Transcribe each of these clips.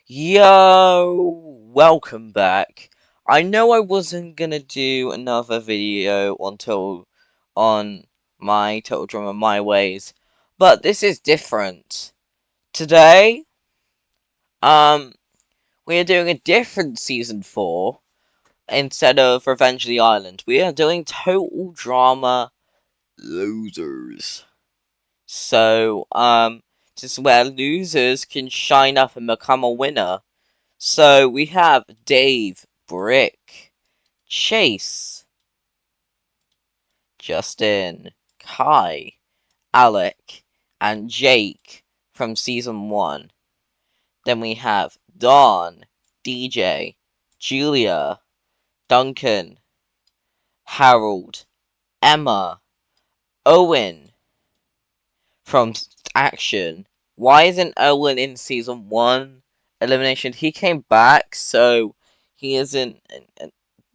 Yo, welcome back. I know I wasn't gonna do another video on my Total Drama My Ways, but this is different. Today, um, we are doing a different season 4 instead of Revenge of the Island. We are doing Total Drama Losers. So, this is where losers can shine up and become a winner. So we have Dave, Brick, Chase, Justin, Kai, Alec, and Jake from season 1. Then we have Dawn, DJ, Julia, Duncan, Harold, Emma, Owen from Action. Why isn't Owen in season 1 elimination? He came back, so he isn't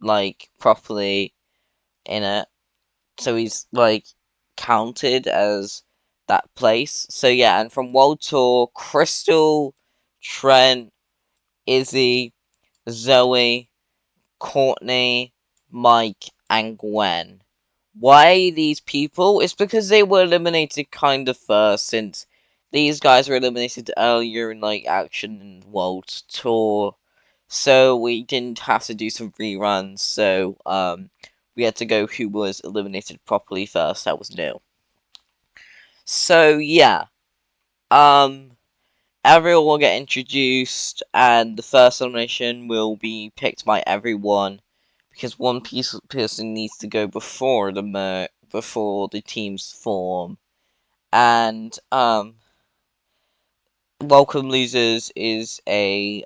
like properly in it, so he's like counted as that place. So yeah, and from World Tour, Crystal, Trent, Izzy, Zoe, Courtney, Mike, and Gwen. Why these people? It's because they were eliminated kind of first, since these guys were eliminated earlier in like Action and World Tour. So we didn't have to do some reruns, so we had to go who was eliminated properly first. That was new. So yeah, um everyone will get introduced, and the first elimination will be picked by everyone because one person needs to go before the teams form. And welcome losers is a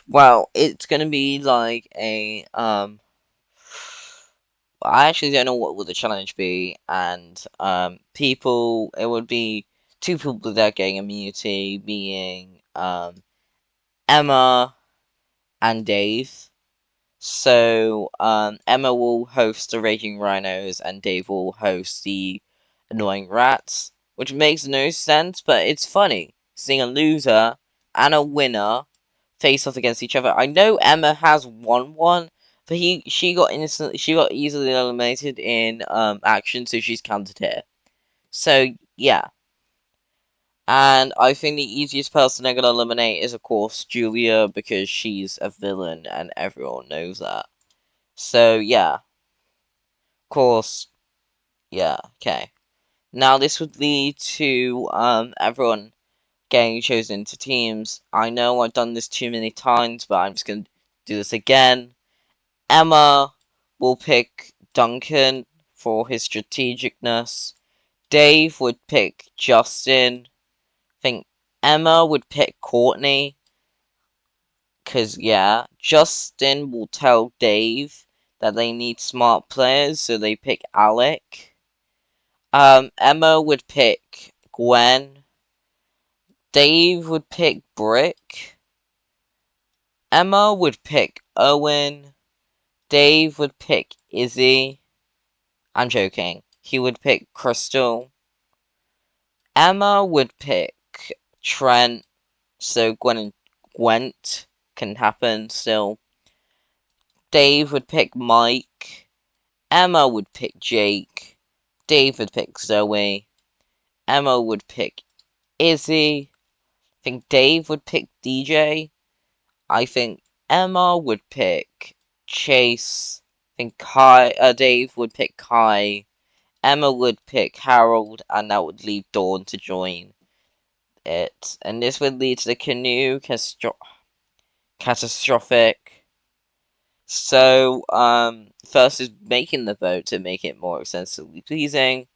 well, it's gonna be like a I actually don't know what would the challenge be, and people, it would be two people that are getting immunity, being Emma and Dave. So Emma will host the Raging Rhinos, and Dave will host the Annoying Rats, which makes no sense, but it's funny seeing a loser and a winner face off against each other. I know Emma has won one, but she got easily eliminated in Action, so she's counted here. So yeah, and I think the easiest person they're gonna eliminate is of course Julia, because she's a villain and everyone knows that. So yeah, of course, yeah, okay. Now this would lead to everyone getting chosen into teams. I know I've done this too many times, but I'm just gonna do this again. Emma will pick Duncan for his strategicness. Dave would pick Justin. I think Emma would pick Courtney. Because, yeah, Justin will tell Dave that they need smart players, so they pick Alec. Emma would pick Gwen. Dave would pick Brick. Emma would pick Owen. Dave would pick Izzy. I'm joking. He would pick Crystal. Emma would pick Trent, so Gwen and Gwent can happen still. Dave would pick Mike. Emma would pick Jake. Dave would pick Zoe. Emma would pick Izzy. I think Dave would pick DJ. I think Emma would pick Chase. I think Dave would pick Kai. Emma would pick Harold, and that would leave Dawn to join it. And this would lead to the canoe catastrophic. So, first is making the vote to make it more aesthetically pleasing.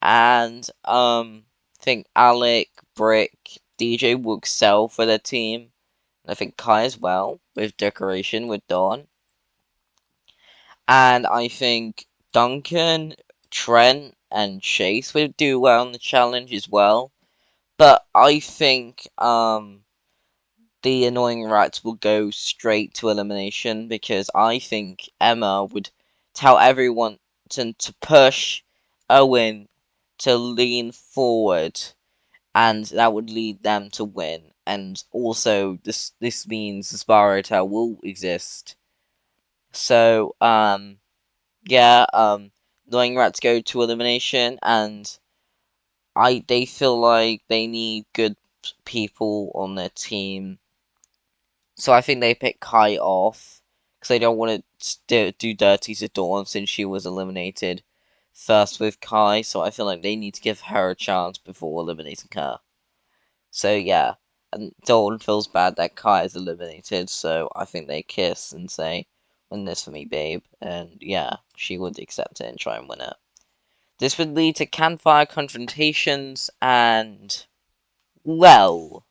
And, I think Alec, Brick, DJ will excel for their team. And I think Kai as well, with decoration, with Dawn. And I think Duncan, Trent, and Chase would do well in the challenge as well. But I think the Annoying Rats will go straight to elimination, because I think Emma would tell everyone to push Owen to lean forward. and that would lead them to win. And also, this means the Spa Hotel will exist. So, yeah, Annoying Rats go to elimination, and they feel like they need good people on their team. So I think they pick Kai off because they don't want to do dirty to Dawn since she was eliminated first with Kai. So I feel like they need to give her a chance before eliminating her. So yeah, and Dawn feels bad that Kai is eliminated. So I think they kiss and say, "Win this for me, babe," and yeah, she would accept it and try and win it. This would lead to campfire confrontations and well,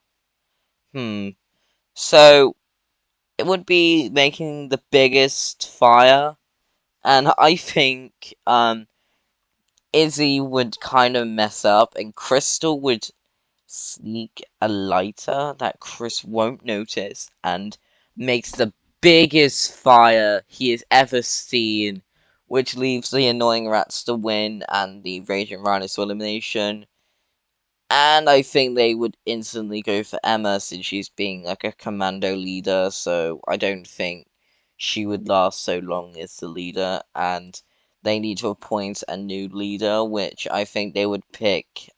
so it would be making the biggest fire, and I think Izzy would kind of mess up, and Crystal would sneak a lighter that Chris won't notice, and makes the biggest fire he has ever seen, which leaves the Annoying Rats to win and the Raging Rhinos to elimination. And I think they would instantly go for Emma since she's being like a commando leader, so I don't think she would last so long as the leader. And they need to appoint a new leader, which I think they would pick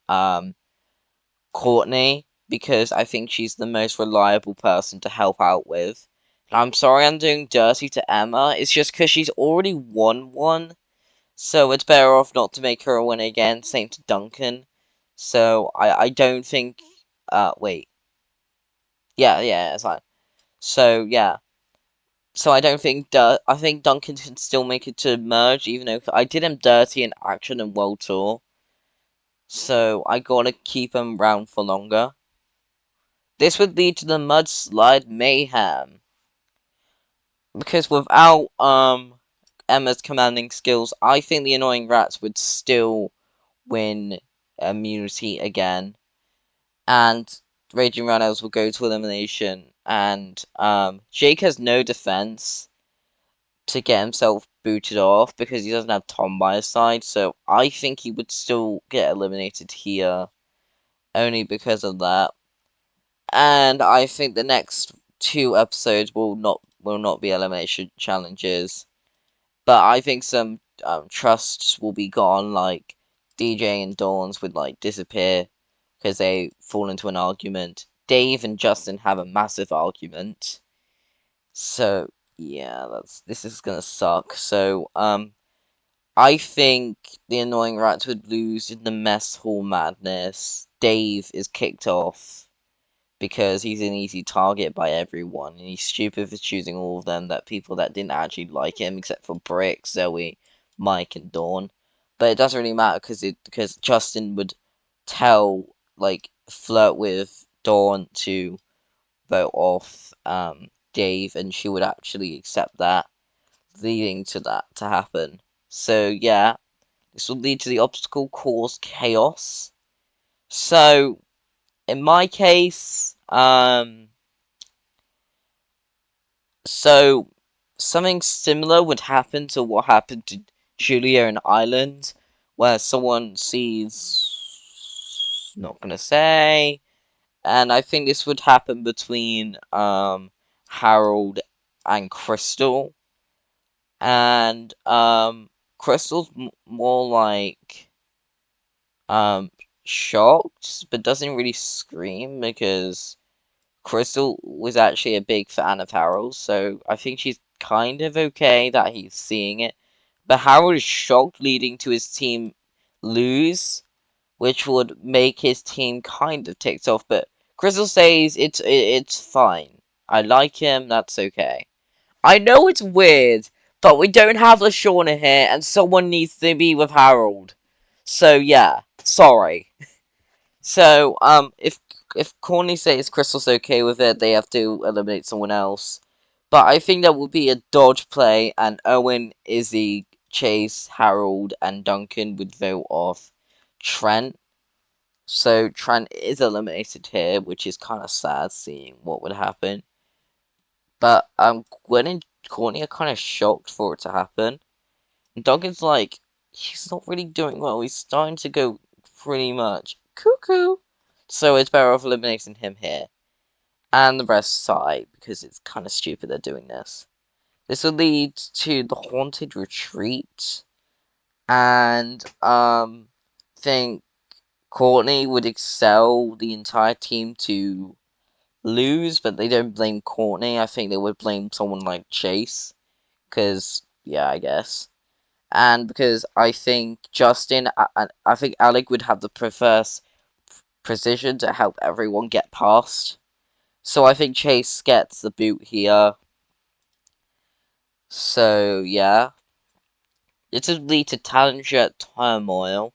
Courtney, because I think she's the most reliable person to help out with. I'm sorry I'm doing dirty to Emma, it's just because she's already won one, so it's better off not to make her win again. Same to Duncan. So I don't think. Wait. Yeah, it's fine. So yeah. So I don't think. I think Duncan can still make it to merge, even though I did him dirty in Action and World Tour. So I gotta keep him around for longer. This would lead to the Mudslide Mayhem, because without Emma's commanding skills, I think the Annoying Rats would still win immunity again, and Raging Rhinos will go to elimination, and Jake has no defense to get himself booted off because he doesn't have Tom by his side, so I think he would still get eliminated here, only because of that. And I think the next two episodes will not be elimination challenges, but I think some trusts will be gone, like DJ and Dawn's would like disappear because they fall into an argument. Dave and Justin have a massive argument. So yeah, this is gonna suck. So I think the Annoying Rats would lose in the mess hall madness. Dave is kicked off because he's an easy target by everyone, and he's stupid for choosing all of them, that people that didn't actually like him, except for Brick, Zoe, Mike, and Dawn. But it doesn't really matter because Justin would flirt with Dawn to vote off Dave, and she would actually accept that, leading to that to happen. So yeah, this will lead to the obstacle course chaos. So in my case, so something similar would happen to what happened to Julia in Ireland, where someone sees, not gonna say, and I think this would happen between Harold and Crystal, and Crystal's more like um shocked, but doesn't really scream because Crystal was actually a big fan of Harold, so I think she's kind of okay that he's seeing it. But Harold is shocked, leading to his team lose, which would make his team kind of ticked off. But Crystal says it's fine. I like him. That's okay. I know it's weird, but we don't have LaShawna here, and someone needs to be with Harold. So yeah, sorry. So, if Corny says Crystal's okay with it, they have to eliminate someone else. But I think that would be a dodge play, and Owen, Izzy, Chase, Harold, and Duncan would vote off Trent. So Trent is eliminated here, which is kind of sad seeing what would happen. But Gwen and Courtney are kind of shocked for it to happen. And Duncan's like, he's not really doing well. He's starting to go pretty much cuckoo. So it's better off eliminating him here. And the rest side, because it's kind of stupid they're doing this. This will lead to the Haunted Retreat. And, think Courtney would excel the entire team to lose, but they don't blame Courtney. I think they would blame someone like Chase. Because, yeah, I guess. And because I think Justin, I think Alec would have the precision to help everyone get past. So I think Chase gets the boot here. So, yeah. This would lead to challenger turmoil,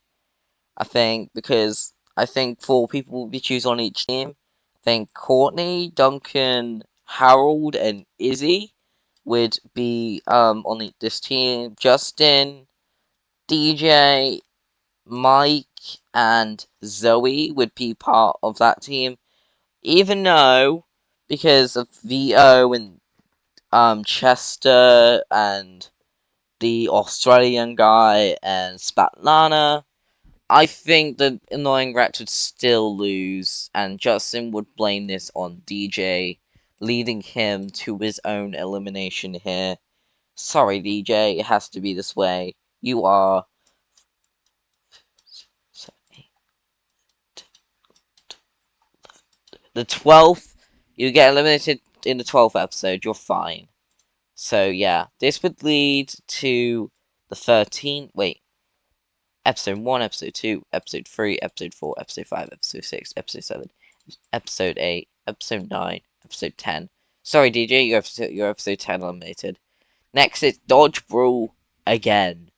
I think, because I think 4 people will be chosen on each team. I think Courtney, Duncan, Harold, and Izzy would be on this team. Justin, DJ, Mike, and Zoe would be part of that team. Even though, because of VO and Chester and the Australian guy and Spatlana, I think the Annoying Rats would still lose, and Justin would blame this on DJ, leading him to his own elimination here. Sorry, DJ, it has to be this way. You are. The 12th, you get eliminated in the 12th episode, you're fine. So, yeah, this would lead to the 13th. Wait. Episode 1, Episode 2, Episode 3, Episode 4, Episode 5, Episode 6, Episode 7, Episode 8, Episode 9, Episode 10. Sorry, DJ, you're episode 10 eliminated. Next, it's Dodge Brawl again.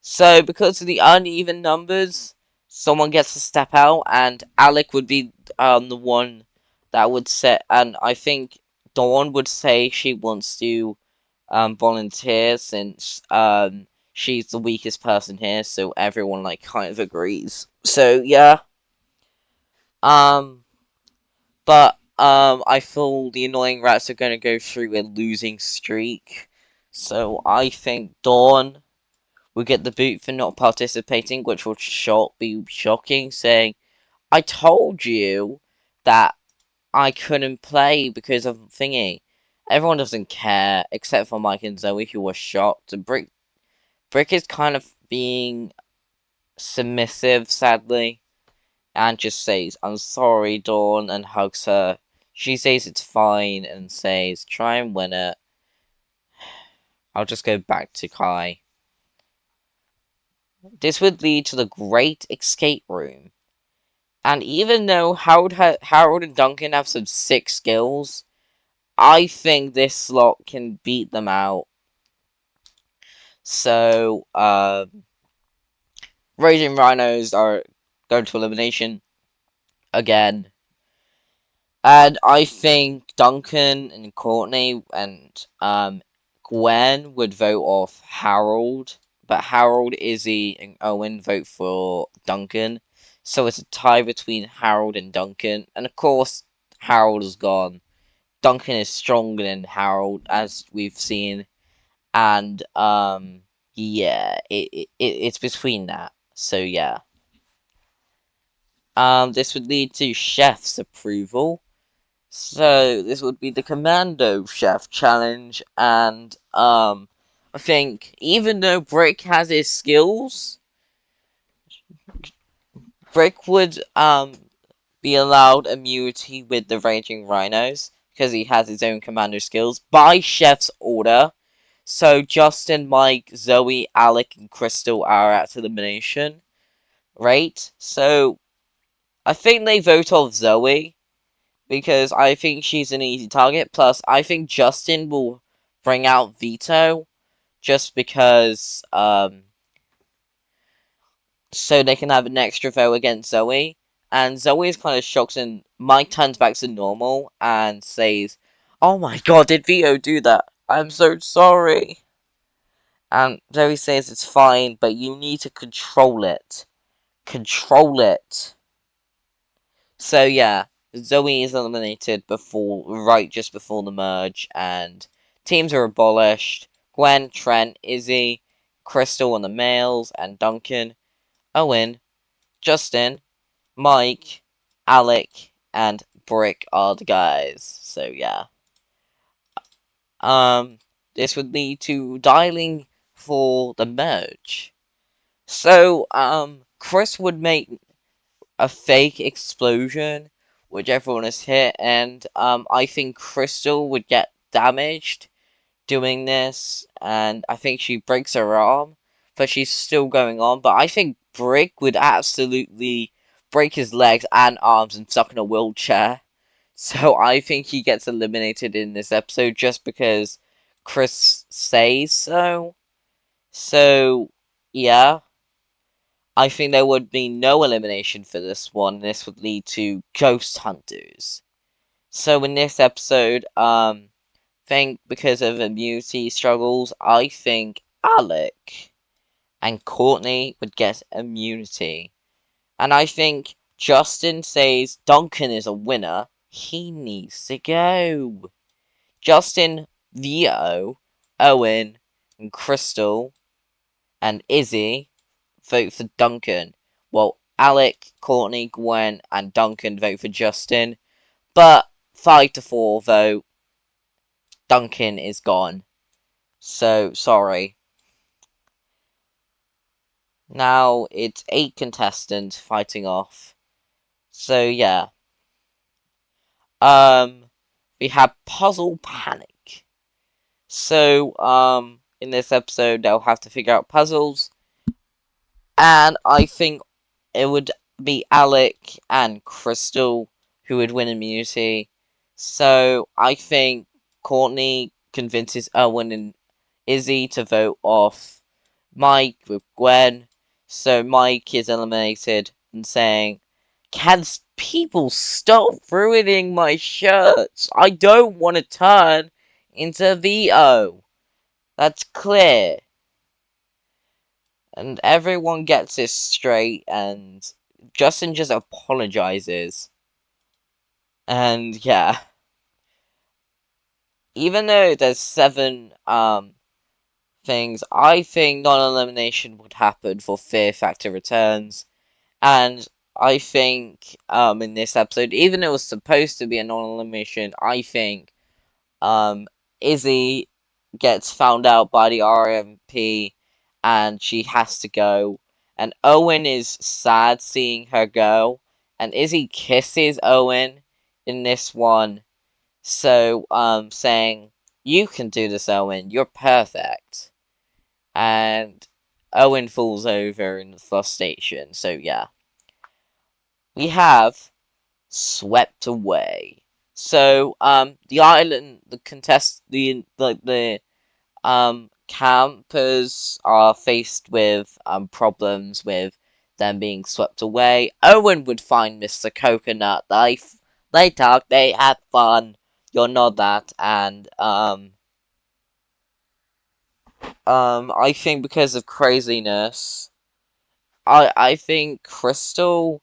So, because of the uneven numbers, someone gets to step out, and Alec would be the one that would set. And I think Dawn would say she wants to volunteer since she's the weakest person here, so everyone like kind of agrees. So yeah, um, but I feel the Annoying Rats are going to go through a losing streak. So I think Dawn will get the boot for not participating, which will be shocking, saying, I told you that I couldn't play because of thingy. Everyone doesn't care, except for Mike and Zoe, who were shocked. And Brick is kind of being submissive, sadly, and just says, I'm sorry, Dawn, and hugs her. She says it's fine and says, try and win it. I'll just go back to Kai. This would lead to the Great Escape Room. And even though Harold and Duncan have some sick skills, I think this slot can beat them out. So, Raging Rhinos are going to elimination again. And I think Duncan and Courtney and Gwen would vote off Harold. But Harold, Izzy, and Owen vote for Duncan. So it's a tie between Harold and Duncan. And of course, Harold is gone. Duncan is stronger than Harold, as we've seen. And, yeah, it's between that. So, yeah. This would lead to Chef's approval. So, this would be the Commando Chef Challenge. And, I think, even though Brick has his skills, Brick would, be allowed immunity with the Raging Rhinos. Because he has his own Commando skills. By Chef's order. So Justin, Mike, Zoe, Alec, and Crystal are at elimination, right? So I think they vote off Zoe because I think she's an easy target. Plus, I think Justin will bring out Vito just because, so they can have an extra vote against Zoe. And Zoe is kind of shocked, and Mike turns back to normal and says, "Oh my God, did Vito do that? I'm so sorry." And Zoe says it's fine, but you need to control it. Control it. So yeah, Zoe is eliminated just before the merge, and teams are abolished. Gwen, Trent, Izzy, Crystal on the males, and Duncan, Owen, Justin, Mike, Alec and Brick are the guys. So yeah. Um, this would lead to dialing for the merge. So Chris would make a fake explosion, which everyone has hit, and I think Crystal would get damaged doing this, and I think she breaks her arm, but she's still going on. But I think Brick would absolutely break his legs and arms and stuck in a wheelchair. So I think he gets eliminated in this episode just because Chris says so. So, yeah. I think there would be no elimination for this one. This would lead to ghost hunters. So in this episode, think because of immunity struggles, I think Alec and Courtney would get immunity. And I think Justin says Duncan is a winner. He needs to go. Justin, Vito, Owen, and Crystal, and Izzy vote for Duncan. Well, Alec, Courtney, Gwen, and Duncan vote for Justin. But 5-4 vote, Duncan is gone. So, sorry. Now it's 8 contestants fighting off. So, yeah. We have Puzzle Panic. So, in this episode, they'll have to figure out puzzles. And I think it would be Alec and Crystal who would win immunity. So I think Courtney convinces Owen and Izzy to vote off Mike with Gwen. So Mike is eliminated and saying, "Can people stop ruining my shirts? I don't want to turn into Vito. That's clear." And everyone gets this straight, and Justin just apologizes. And yeah, even though there's 7 things, I think non-elimination would happen for Fear Factor returns. And I think in this episode, even though it was supposed to be a non-elimination, I think Izzy gets found out by the RMP and she has to go. And Owen is sad seeing her go. And Izzy kisses Owen in this one. So, saying, "You can do this, Owen. You're perfect." And Owen falls over in frustration. So, yeah. We have Swept Away. So, the island, the contest, the campers are faced with problems with them being swept away. Owen would find Mr. Coconut. They talk, they have fun. You're not that, and I think because of craziness, I think Crystal,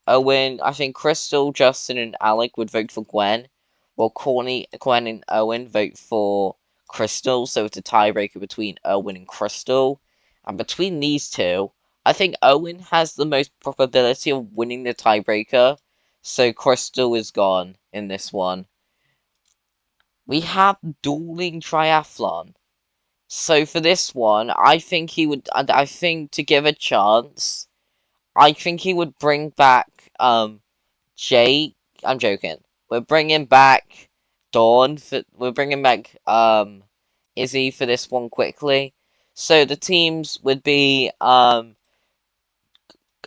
Owen, I think Crystal, Justin, and Alec would vote for Gwen, while Gwen, and Owen vote for Crystal, so it's a tiebreaker between Owen and Crystal. And between these two, I think Owen has the most probability of winning the tiebreaker, so Crystal is gone in this one. We have Dueling Triathlon. So for this one, I think he would, I think to give a chance, I think he would bring back, Jake. I'm joking. We're bringing back we're bringing back Izzy for this one quickly. So the teams would be Alec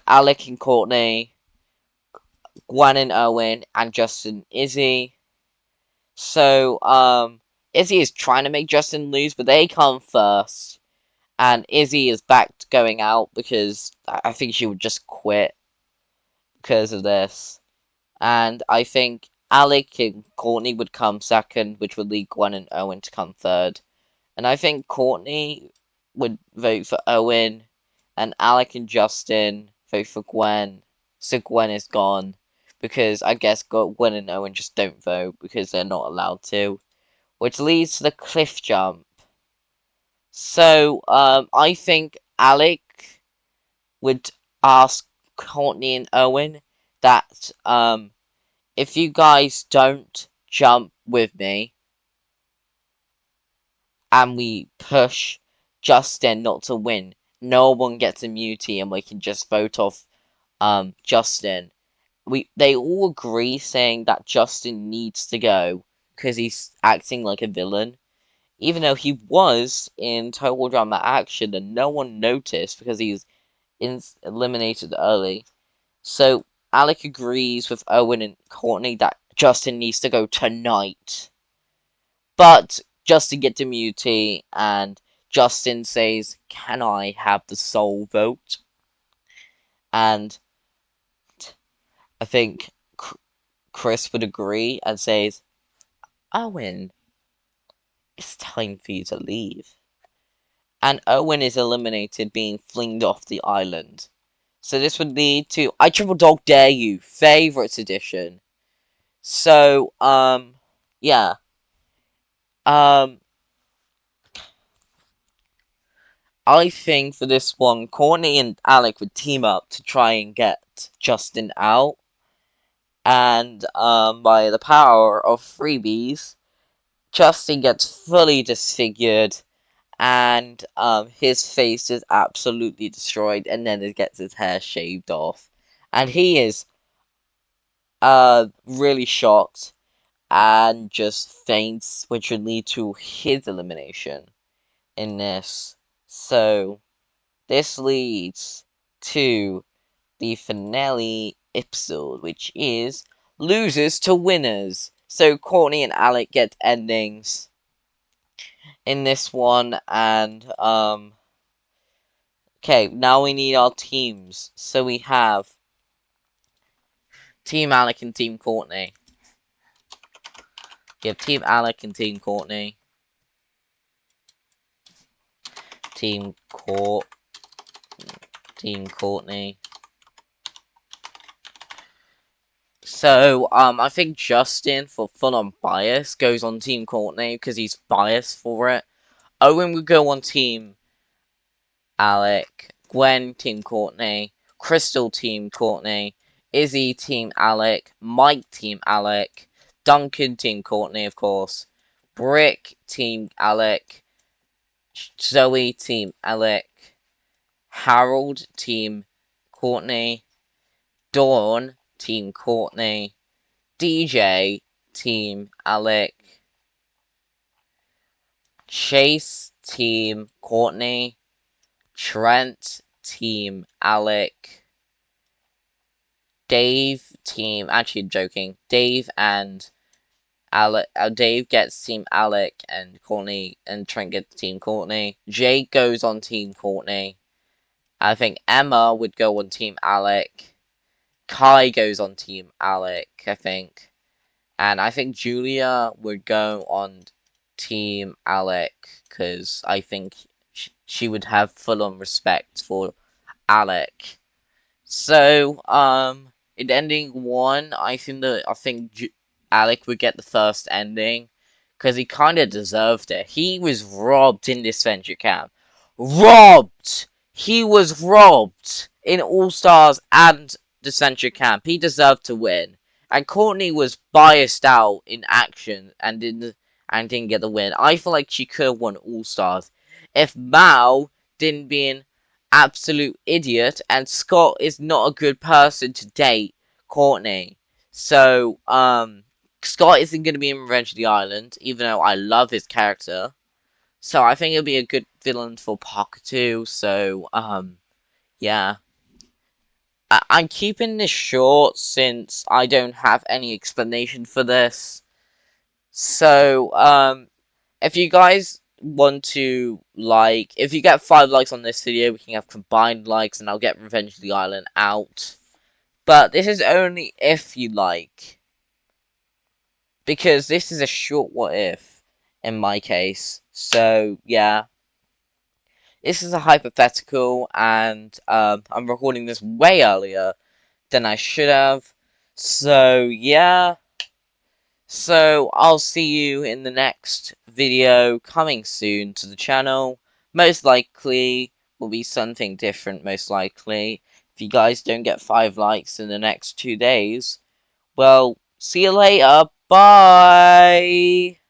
and Courtney, Gwen and Owen, and Justin Izzy. So Izzy is trying to make Justin lose, but they come first, and Izzy is back to going out because I think she would just quit because of this. And I think Alec and Courtney would come second, which would lead Gwen and Owen to come third. And I think Courtney would vote for Owen, and Alec and Justin vote for Gwen. So Gwen is gone. Because I guess Gwen and Owen just don't vote because they're not allowed to. Which leads to the cliff jump. So, I think Alec would ask Courtney and Owen that if you guys don't jump with me and we push Justin not to win, no one gets immunity and we can just vote off Justin. They all agree saying that Justin needs to go because he's acting like a villain, even though he was in Total Drama Action and no one noticed because he was eliminated early. So Alec agrees with Owen and Courtney that Justin needs to go tonight. But Justin gets immunity and Justin says, "Can I have the soul vote?" And I think Chris would agree and says, "Owen, it's time for you to leave." And Owen is eliminated, being flinged off the island. So this would lead to I Triple Dog Dare You, Favorites Edition. So, yeah. Um, I think for this one, Courtney and Alec would team up to try and get Justin out. And, by the power of freebies, Justin gets fully disfigured and his face is absolutely destroyed, and then it gets his hair shaved off, and he is really shocked and just faints, which would lead to his elimination in this. So this leads to the finale episode, which is losers to winners. So Courtney and Alec get endings in this one, and okay, now we need our teams. So we have Team Alec and Team Courtney. You have Team Alec and Team Courtney. Team Courtney. So, I think Justin, for full-on bias, goes on Team Courtney because he's biased for it. Owen would go on Team Alec. Gwen, Team Courtney. Crystal, Team Courtney. Izzy, Team Alec. Mike, Team Alec. Duncan, Team Courtney, of course. Brick, Team Alec. Zoe, Team Alec. Harold, Team Courtney. Dawn, Team Courtney. DJ, Team Alec. Chase, Team Courtney. Trent, Team Alec. Dave, Team... Actually, I'm joking. Dave and Alec... Dave gets Team Alec, and Courtney and Trent gets Team Courtney. Jake goes on Team Courtney. I think Emma would go on Team Alec. Kai goes on Team Alec, I think. And I think Julia would go on Team Alec, because I think she would have full-on respect for Alec. So, in ending one, I think Alec would get the first ending, because he kind of deserved it. He was robbed in this venture camp. Robbed! He was robbed in All Stars and the venture camp. He deserved to win. And Courtney was biased out in action and didn't get the win. I feel like she could have won All Stars if Mao didn't be an absolute idiot, and Scott is not a good person to date Courtney. So, Scott isn't going to be in Revenge of the Island, even though I love his character. So I think it'll be a good villain for Parker 2, so, yeah. I'm keeping this short since I don't have any explanation for this. So, if you guys want to if you get 5 likes on this video, we can have combined likes and I'll get Revenge of the Island out. But this is only if you like. Because this is a short what if, in my case. So, yeah. This is a hypothetical, and I'm recording this way earlier than I should have. So, yeah. So, I'll see you in the next video coming soon to the channel. Most likely will be something different, most likely. if you guys don't get 5 likes in the next 2 days, well, see you later. Bye!